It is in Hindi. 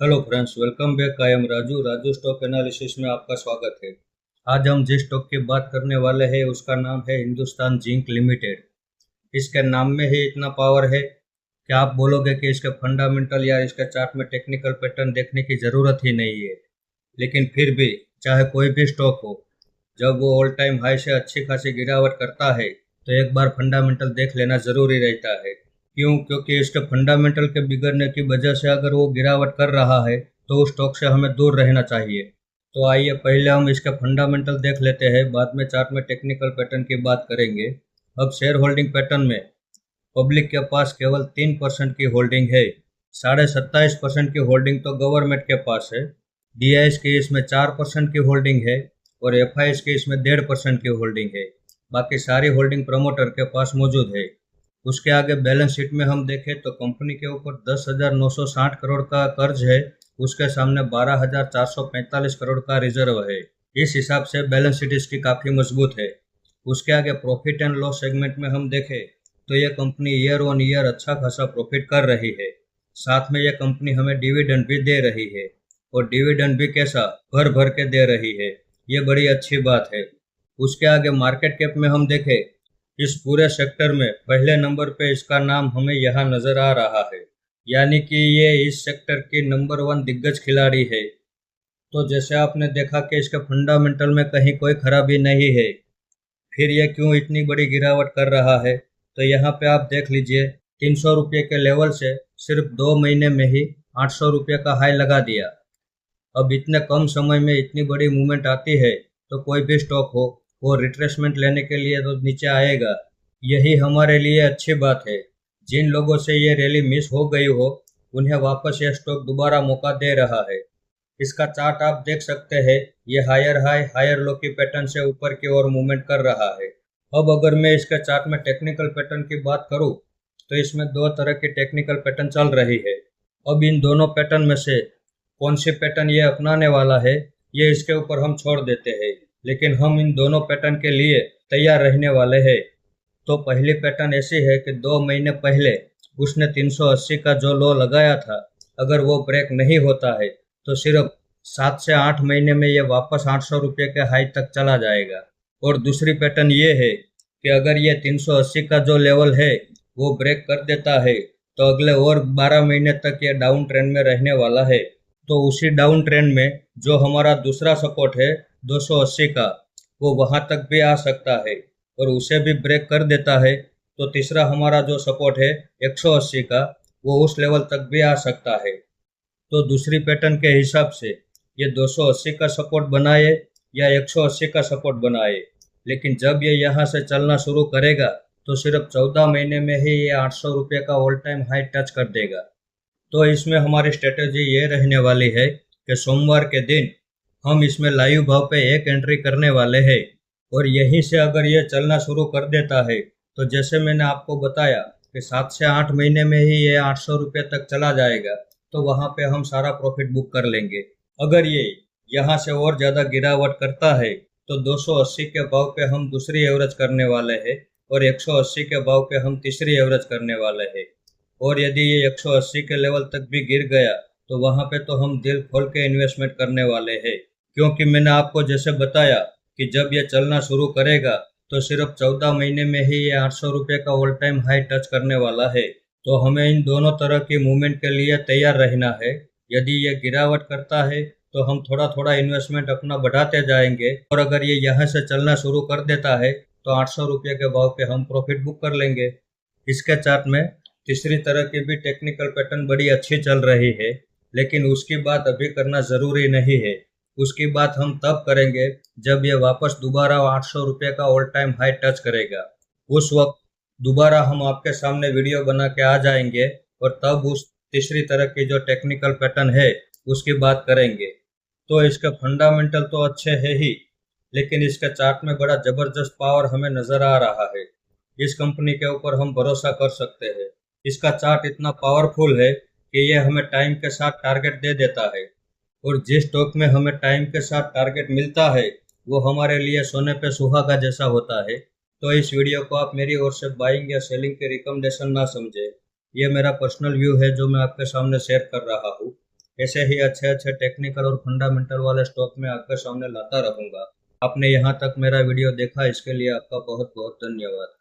Hello friends, welcome back. I am Raju stock analysis में आपका स्वागत है। आज हम जिस स्टॉक की बात करने वाले हैं उसका नाम है हिंदुस्तान जिंक लिमिटेड। इसके नाम में ही इतना पावर है कि आप बोलोगे कि इसके फंडामेंटल या इसके चार्ट में टेक्निकल पैटर्न देखने की ज़रूरत ही नहीं है। लेकिन फिर भी चाहे कोई भी स्टॉक हो, जब वो ऑल टाइम हाई से अच्छी खासी गिरावट करता है तो एक बार फंडामेंटल देख लेना ज़रूरी रहता है। क्यों? क्योंकि इसके फंडामेंटल के बिगड़ने की वजह से अगर वो गिरावट कर रहा है तो उस स्टॉक से हमें दूर रहना चाहिए। तो आइए पहले हम इसके फंडामेंटल देख लेते हैं, बाद में चार्ट में टेक्निकल पैटर्न की बात करेंगे। अब शेयर होल्डिंग पैटर्न में पब्लिक के पास केवल 3% की होल्डिंग है। 27.5% की होल्डिंग तो गवर्नमेंट के पास है। डीआईएस की इसमें 4% की होल्डिंग है और एफआईएस की इसमें 1.5% की होल्डिंग है। बाकी सारी होल्डिंग प्रमोटर के पास मौजूद है। उसके आगे बैलेंस शीट में हम देखें तो कंपनी के ऊपर 10,960 करोड़ का कर्ज है। उसके सामने 12,445 करोड़ का रिजर्व है। इस हिसाब से बैलेंस शीट इसकी काफ़ी मजबूत है। उसके आगे प्रॉफिट एंड लॉस सेगमेंट में हम देखें तो यह कंपनी ईयर ऑन ईयर अच्छा खासा प्रॉफिट कर रही है। साथ में यह कंपनी हमें डिविडेंड भी दे रही है और डिविडेंड भी कैसा, भर भर के दे रही है। ये बड़ी अच्छी बात है। उसके आगे मार्केट कैप में हम देखें, इस पूरे सेक्टर में पहले नंबर पे इसका नाम हमें यहाँ नजर आ रहा है, यानी कि ये इस सेक्टर की नंबर 1 दिग्गज खिलाड़ी है। तो जैसे आपने देखा कि इसके फंडामेंटल में कहीं कोई खराबी नहीं है, फिर ये क्यों इतनी बड़ी गिरावट कर रहा है? तो यहाँ पे आप देख लीजिए, 300 रुपये के लेवल से सिर्फ 2 महीने में ही 800 रुपये का हाई लगा दिया। अब इतने कम समय में इतनी बड़ी मूवमेंट आती है तो कोई भी स्टॉक हो वो रिट्रेसमेंट लेने के लिए तो नीचे आएगा। यही हमारे लिए अच्छी बात है। जिन लोगों से ये रैली मिस हो गई हो उन्हें वापस ये स्टॉक दोबारा मौका दे रहा है। इसका चार्ट आप देख सकते हैं, ये हायर हाई हायर लो की पैटर्न से ऊपर की ओर मूवमेंट कर रहा है। अब अगर मैं इसके चार्ट में टेक्निकल पैटर्न की बात करूं तो इसमें दो तरह की टेक्निकल पैटर्न चल रही है। अब इन दोनों पैटर्न में से कौन सी पैटर्न ये अपनाने वाला है ये इसके ऊपर हम छोड़ देते हैं, लेकिन हम इन दोनों पैटर्न के लिए तैयार रहने वाले हैं। तो पहली पैटर्न ऐसी है कि 2 महीने पहले उसने 380 का जो लो लगाया था, अगर वो ब्रेक नहीं होता है तो सिर्फ 7 से 8 महीने में ये वापस 800 रुपये के हाई तक चला जाएगा। और दूसरी पैटर्न ये है कि अगर ये 380 का जो लेवल है वो ब्रेक कर देता है तो अगले और 12 महीने तक ये डाउन ट्रेंड में रहने वाला है। तो उसी डाउन ट्रेंड में जो हमारा दूसरा सपोर्ट है 280 का, वो वहां तक भी आ सकता है। और उसे भी ब्रेक कर देता है तो तीसरा हमारा जो सपोर्ट है 180 का, वो उस लेवल तक भी आ सकता है। तो दूसरी पैटर्न के हिसाब से ये 280 का सपोर्ट बनाए या 180 का सपोर्ट बनाए, लेकिन जब ये यहाँ से चलना शुरू करेगा तो सिर्फ 14 महीने में ही ये 800 रुपये का ऑल टाइम हाई टच कर देगा। तो इसमें हमारी स्ट्रेटेजी ये रहने वाली है कि सोमवार के दिन हम इसमें लाइव भाव पे एक एंट्री करने वाले हैं। और यहीं से अगर ये चलना शुरू कर देता है तो जैसे मैंने आपको बताया कि 7 से 8 महीने में ही ये 800 रुपये तक चला जाएगा, तो वहाँ पे हम सारा प्रॉफिट बुक कर लेंगे। अगर ये यहाँ से और ज़्यादा गिरावट करता है तो 280 के भाव पे हम दूसरी एवरेज करने वाले हैं और 180 के भाव पे हम तीसरी एवरेज करने वाले हैं। और यदि ये 180 के लेवल तक भी गिर गया तो वहाँ पे तो हम दिल खोल के इन्वेस्टमेंट करने वाले हैं, क्योंकि मैंने आपको जैसे बताया कि जब ये चलना शुरू करेगा तो सिर्फ 14 महीने में ही ये 800 रुपये का ऑल टाइम हाई टच करने वाला है। तो हमें इन दोनों तरह की मूवमेंट के लिए तैयार रहना है। यदि ये गिरावट करता है तो हम थोड़ा थोड़ा इन्वेस्टमेंट अपना बढ़ाते जाएंगे, और अगर ये यहाँ से चलना शुरू कर देता है तो 800 रुपये के भाव पे हम प्रॉफिट बुक कर लेंगे। इसके चार्ट में तीसरी तरह की भी टेक्निकल पैटर्न बड़ी अच्छी चल रही है, लेकिन उसकी बात अभी करना ज़रूरी नहीं है। उसकी बात हम तब करेंगे जब ये वापस दोबारा 800 रुपये का ऑल टाइम हाई टच करेगा। उस वक्त दोबारा हम आपके सामने वीडियो बना के आ जाएंगे और तब उस तीसरी तरह की जो टेक्निकल पैटर्न है उसकी बात करेंगे। तो इसके फंडामेंटल तो अच्छे है ही, लेकिन इसके चार्ट में बड़ा ज़बरदस्त पावर हमें नज़र आ रहा है। इस कंपनी के ऊपर हम भरोसा कर सकते हैं। इसका चार्ट इतना पावरफुल है कि ये हमें टाइम के साथ टारगेट दे देता है, और जिस स्टॉक में हमें टाइम के साथ टारगेट मिलता है वो हमारे लिए सोने पे सुहागा जैसा होता है। तो इस वीडियो को आप मेरी ओर से बाइंग या सेलिंग के रिकमेंडेशन ना समझे। ये मेरा पर्सनल व्यू है जो मैं आपके सामने शेयर कर रहा हूँ। ऐसे ही अच्छे अच्छे टेक्निकल और फंडामेंटल वाले स्टॉक में आपके सामने लाता रहूंगा। आपने यहाँ तक मेरा वीडियो देखा, इसके लिए आपका बहुत बहुत धन्यवाद।